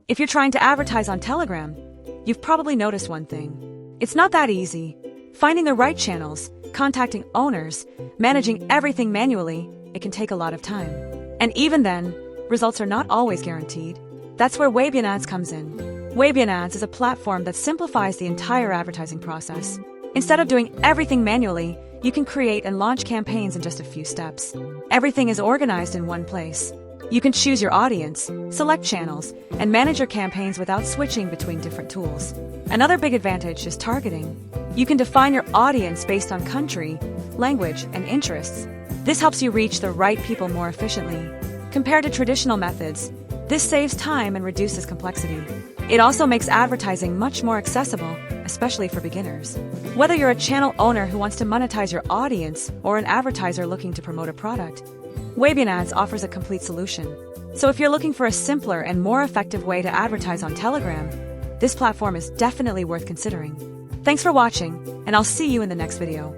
If you're trying to advertise on Telegram, you've probably noticed one thing. It's not that easy. Finding the right channels, contacting owners, managing everything manually, it can take a lot of time. And even then, results are not always guaranteed. That's where Waybien Ads comes in. Waybien Ads is a platform that simplifies the entire advertising process. Instead of doing everything manually, you can create and launch campaigns in just a few steps. Everything is organized in one place. You can choose your audience, select channels, and manage your campaigns without switching between different tools. Another big advantage is targeting. You can define your audience based on country, language, and interests. This helps you reach the right people more efficiently. Compared to traditional methods, this saves time and reduces complexity. It also makes advertising much more accessible, especially for beginners. Whether you're a channel owner who wants to monetize your audience or an advertiser looking to promote a product, Waybien Ads offers a complete solution. So if you're looking for a simpler and more effective way to advertise on Telegram, this platform is definitely worth considering. Thanks for watching, and I'll see you in the next video.